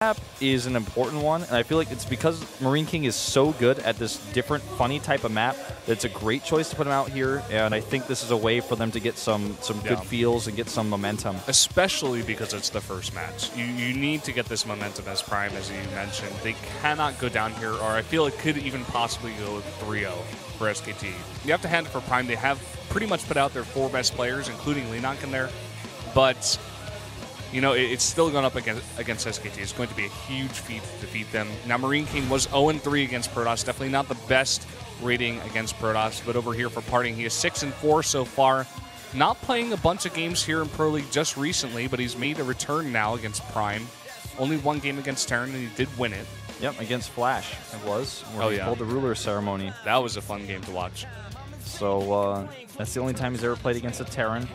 map is an important one, and I feel like it's because MarineKing is so good at this different, funny type of map that it's a great choice to put him out here, and I think this is a way for them to get some good feels and get some momentum. Especially because it's the first match. You need to get this momentum as Prime, as you mentioned. They cannot go down here, or I feel it could even possibly go 3-0 for SKT. You have to hand it for Prime. They have pretty much put out their 4 best players, including Lenok in there, but you know, it's still going up against SKT. It's going to be a huge feat to defeat them. Now, MarineKing was 0-3 against Protoss. Definitely not the best rating against Protoss, but over here for PartinG, he is 6-4 so far. Not playing a bunch of games here in Pro League just recently, but he's made a return now against Prime. Only 1 game against Terran, and he did win it. Yep, against Flash, it was. Where he pulled the ruler ceremony. That was a fun game to watch. So that's the only time he's ever played against a Terran.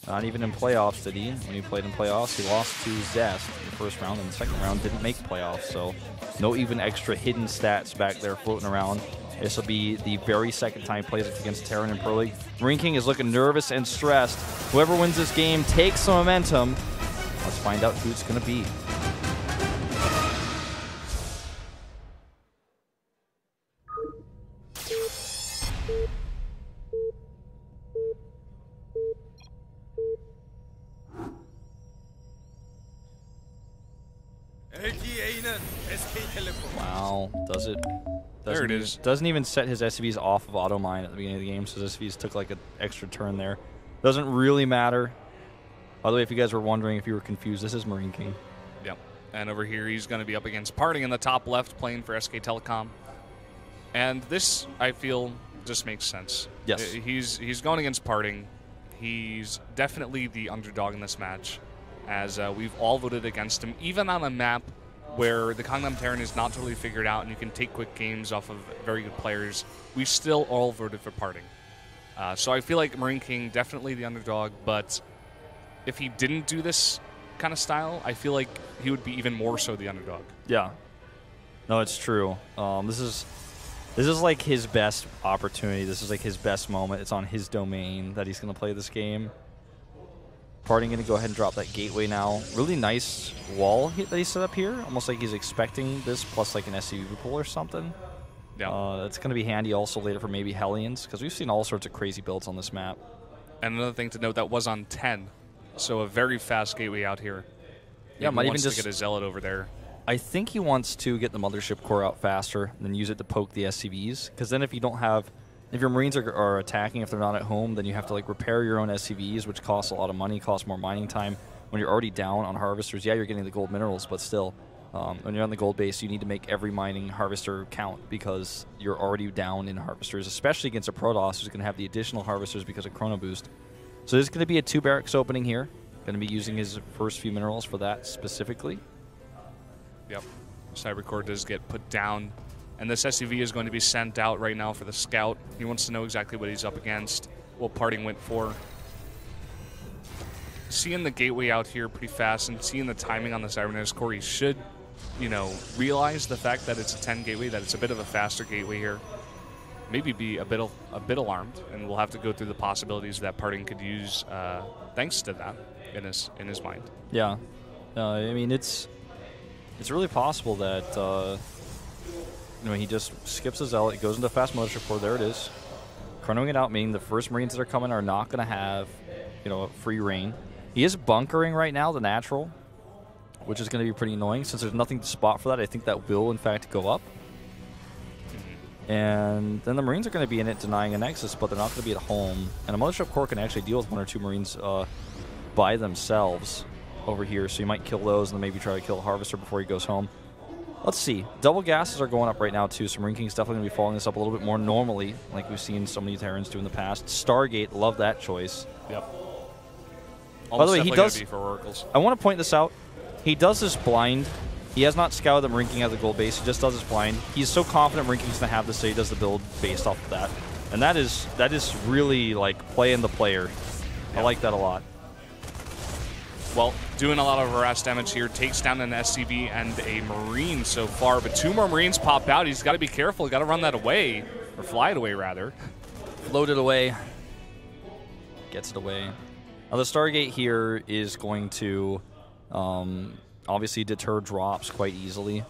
Not even in playoffs did he. When he played in playoffs, he lost to Zest in the first round, and the second round didn't make playoffs. So no even extra hidden stats back there floating around. This will be the very second time he plays against Terran in Pro League. MarineKing is looking nervous and stressed. Whoever wins this game takes some momentum. Let's find out who it's going to be. Wow, does it? There it is. Doesn't even set his SCVs off of auto mine at the beginning of the game, so his SCVs took like an extra turn there. Doesn't really matter. By the way, if you guys were wondering, if you were confused, this is MarineKing. Yep. And over here, he's going to be up against PartinG in the top left, playing for SK Telecom. And this, I feel, just makes sense. Yes. He's going against PartinG. He's definitely the underdog in this match, as we've all voted against him, even on a map where the Gangnam Terran is not totally figured out and you can take quick games off of very good players. We still all voted for PartinG. So I feel like MarineKing definitely the underdog, but if he didn't do this kind of style, I feel like he would be even more so the underdog. Yeah. No, it's true. This is like his best opportunity. This is like his best moment. It's on his domain that he's going to play this game. PartinG going to go ahead and drop that gateway now. Really nice wall that he set up here. Almost like he's expecting this plus like an SCV pull or something. Yeah. That's going to be handy also later for maybe Hellions, because we've seen all sorts of crazy builds on this map. And another thing to note, that was on 10. So a very fast gateway out here. Yeah, might even just get a Zealot over there. I think he wants to get the Mothership Core out faster and then use it to poke the SCVs. Because then if you don't have... If your Marines are attacking, if they're not at home, then you have to like repair your own SCVs, which costs a lot of money, costs more mining time. When you're already down on harvesters, yeah, you're getting the gold minerals, but still, when you're on the gold base, you need to make every mining harvester count because you're already down in harvesters, especially against a Protoss who's going to have the additional harvesters because of Chrono Boost. So there's going to be a 2 barracks opening here. Going to be using his first few minerals for that specifically. Yep. Cybercore does get put down. And this SCV is going to be sent out right now for the scout. He wants to know exactly what he's up against, what PartinG went for. Seeing the gateway out here pretty fast and seeing the timing on the Cybernetics core, he should, you know, realize the fact that it's a 10 gateway, that it's a bit of a faster gateway here. Maybe be a bit alarmed, and we'll have to go through the possibilities that PartinG could use thanks to that in his mind. Yeah, I mean it's really possible that. You know, he just skips a Zealot, goes into fast Mothership Core, there it is. Chronoing it out, meaning the first Marines that are coming are not going to have, you know, a free reign. He is bunkering right now, the natural, which is going to be pretty annoying. Since there's nothing to spot for that, I think that will, in fact, go up. And then the Marines are going to be in it denying a Nexus, but they're not going to be at home. And a Mothership Core can actually deal with 1 or 2 Marines by themselves over here, so you might kill those and then maybe try to kill a Harvester before he goes home. Let's see. Double gases are going up right now, too, so MarineKing's definitely going to be following this up a little bit more normally, like we've seen so many Terrans do in the past. Stargate, love that choice. Yep. By the way, he does... For oracles. I want to point this out. He does this blind. He has not scouted that MarineKing has the gold base. He just does this blind. He's so confident MarineKing's going to have this, so he does the build based off of that. And that is really, like, playing the player. Yep. I like that a lot. Well, doing a lot of harass damage here, takes down an SCV and a Marine so far, but 2 more Marines popped out. He's got to be careful. He's got to run that away, or fly it away, rather. Float it away. Gets it away. Now, the Stargate here is going to obviously deter drops quite easily.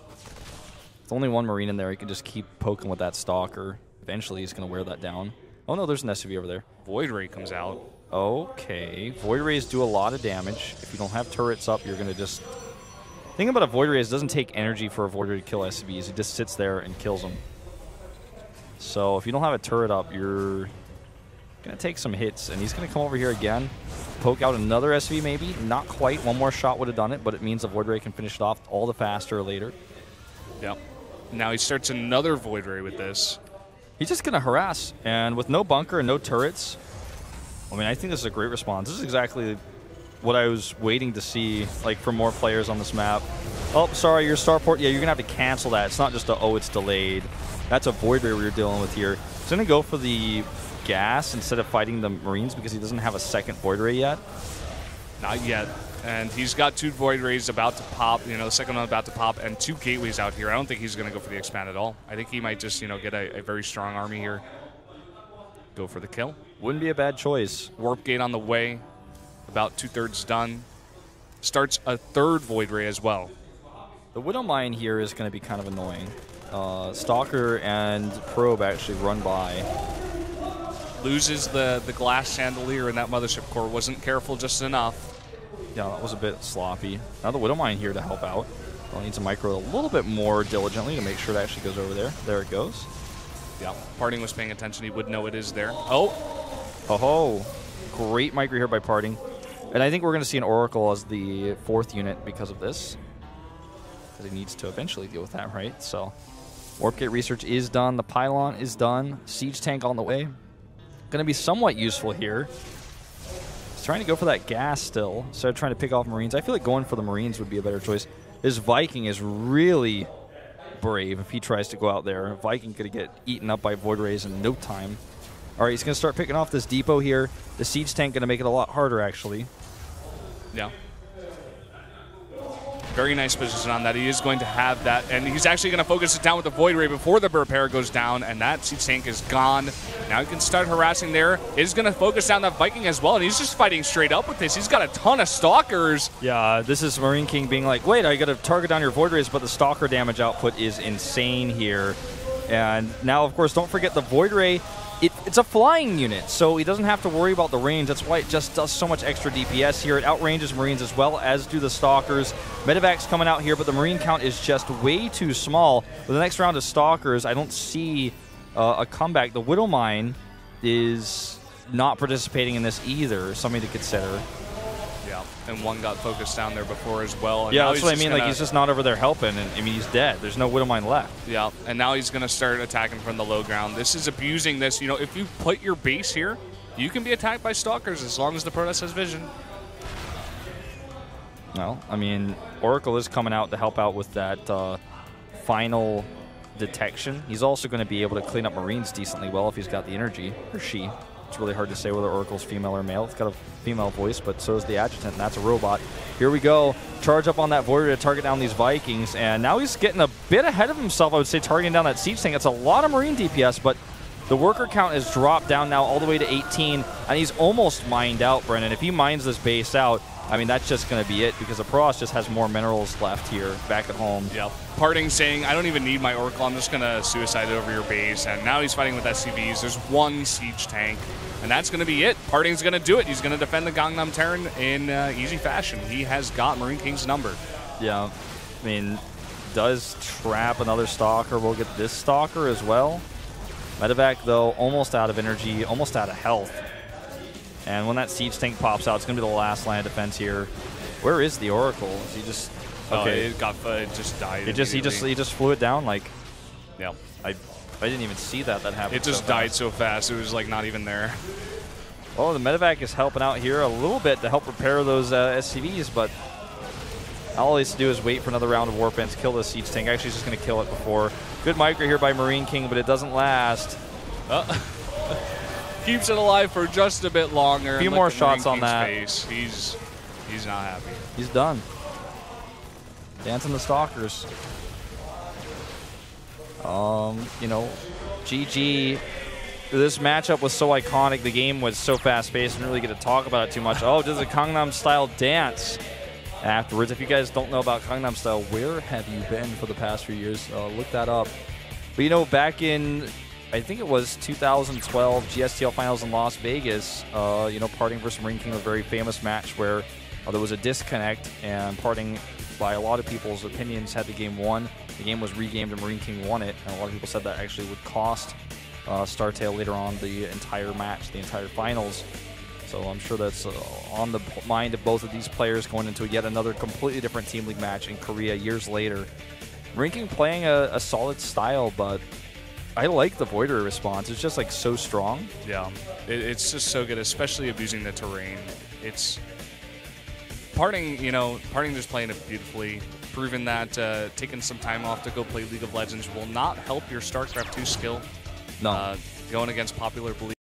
With only one Marine in there, he can just keep poking with that Stalker. Eventually, he's going to wear that down. Oh, no, there's an SCV over there. Void Ray comes out. Okay. Void Rays do a lot of damage. If you don't have turrets up, you're going to just... The thing about a Void Ray is it doesn't take energy for a Void Ray to kill SCVs. It just sits there and kills them. So if you don't have a turret up, you're going to take some hits. And he's going to come over here again, poke out another SCV maybe. Not quite. One more shot would have done it, but it means the Void Ray can finish it off all the faster later. Yep. Now he starts another Void Ray with this. He's just going to harass. And with no bunker and no turrets, I mean, I think this is a great response. This is exactly what I was waiting to see, like, from more players on this map. Oh, sorry, your starport. Yeah, you're going to have to cancel that. It's not just a, oh, it's delayed. That's a Void Ray we're dealing with here. He's going to go for the gas instead of fighting the Marines because he doesn't have a second Void Ray yet. Not yet. And he's got 2 Void Rays about to pop, you know, the second one about to pop, and 2 Gateways out here. I don't think he's going to go for the expand at all. I think he might just, you know, get a very strong army here. Go for the kill. Wouldn't be a bad choice. Warp Gate on the way. About 2/3 done. Starts a 3rd Void Ray as well. The Widow Mine here is going to be kind of annoying. Stalker and Probe actually run by. Loses the glass chandelier in that mothership core. Wasn't careful just enough. Yeah, that was a bit sloppy. Now the Widow Mine here to help out. Well, needs to micro a little bit more diligently to make sure it actually goes over there. There it goes. Yeah, PartinG was paying attention. He would know it is there. Oh! Oh-ho. Great micro here by PartinG. And I think we're going to see an Oracle as the 4th unit because of this. Because he needs to eventually deal with that, right? So, Warp Gate research is done. The Pylon is done. Siege Tank on the way. Going to be somewhat useful here. He's trying to go for that gas still. Instead of trying to pick off Marines. I feel like going for the Marines would be a better choice. This Viking is really brave if he tries to go out there. Viking could get eaten up by Void Rays in no time. All right, he's going to start picking off this depot here. The Siege Tank going to make it a lot harder, actually. Yeah. Very nice position on that. He is going to have that, and he's actually going to focus it down with the Void Ray before the repair goes down, and that Siege Tank is gone. Now he can start harassing there. He's going to focus down that Viking as well, and he's just fighting straight up with this. He's got a ton of Stalkers. Yeah, this is MarineKing being like, wait, I got to target down your Void Rays, but the Stalker damage output is insane here. And now, of course, don't forget the Void Ray. It's a flying unit, so he doesn't have to worry about the range. That's why it just does so much extra DPS here. It outranges Marines as well as do the Stalkers. Medevac's coming out here, but the Marine count is just way too small. With the next round of Stalkers, I don't see a comeback. The Widow Mine is not participating in this either, something to consider. Yeah, and one got focused down there before as well. And yeah, that's what I mean. Like, he's just not over there helping, and I mean, he's dead. There's no Widow Mine left. Yeah, and now he's going to start attacking from the low ground. This is abusing this. You know, if you put your base here, you can be attacked by Stalkers as long as the Protoss has vision. Well, I mean, Oracle is coming out to help out with that final detection. He's also going to be able to clean up Marines decently well if he's got the energy, or she. It's really hard to say whether Oracle's female or male. It's got a female voice, but so is the Adjutant, and that's a robot. Here we go. Charge up on that Void Ray to target down these Vikings, and now he's getting a bit ahead of himself, I would say, targeting down that Siege Tank. It's a lot of Marine DPS, but the worker count has dropped down now all the way to 18, and he's almost mined out, Brennan. If he mines this base out, I mean, that's just going to be it, because the Protoss just has more minerals left here back at home. Yep. PartinG saying, I don't even need my Oracle, I'm just going to suicide it over your base. And now he's fighting with SCVs. There's one Siege Tank, and that's going to be it. PartinG's going to do it. He's going to defend the Gangnam Terran in easy fashion. He has got MarineKing's number. Yeah. I mean, does trap another Stalker. We'll get this Stalker as well. Medevac, though, almost out of energy, almost out of health. And when that Siege Tank pops out, it's going to be the last line of defense here. Where is the Oracle? Is he just... Okay. It just died. He just flew it down, like... Yeah. I didn't even see that happened. It just died so fast. It was, like, not even there. Oh, the Medevac is helping out here a little bit to help repair those SCVs, but all he has to do is wait for another round of Warpants, kill the Siege Tank. Actually, he's just going to kill it before. Good micro here by MarineKing, but it doesn't last. Keeps it alive for just a bit longer. A few more shots on that. He's not happy. He's done. Dancing the Stalkers. You know, GG. This matchup was so iconic. The game was so fast-paced. Didn't really get to talk about it too much. Oh, does a Gangnam style dance. afterwards. If you guys don't know about Gangnam Style, where have you been for the past few years? Look that up. But, you know, back in, I think it was 2012 GSTL Finals in Las Vegas, you know, PartinG versus MarineKing, a very famous match where there was a disconnect, and PartinG, by a lot of people's opinions, had the game won. The game was regamed and MarineKing won it, and a lot of people said that actually would cost StarTale later on the entire match, the entire finals. So I'm sure that's on the mind of both of these players going into yet another completely different Team League match in Korea years later. MarineKing playing a solid style, but I like the Voider response. It's just like so strong. Yeah, it's just so good, especially abusing the terrain. It's PartinG, you know, PartinG just playing it beautifully, proven that taking some time off to go play League of Legends will not help your StarCraft 2 skill. No. Going against popular belief.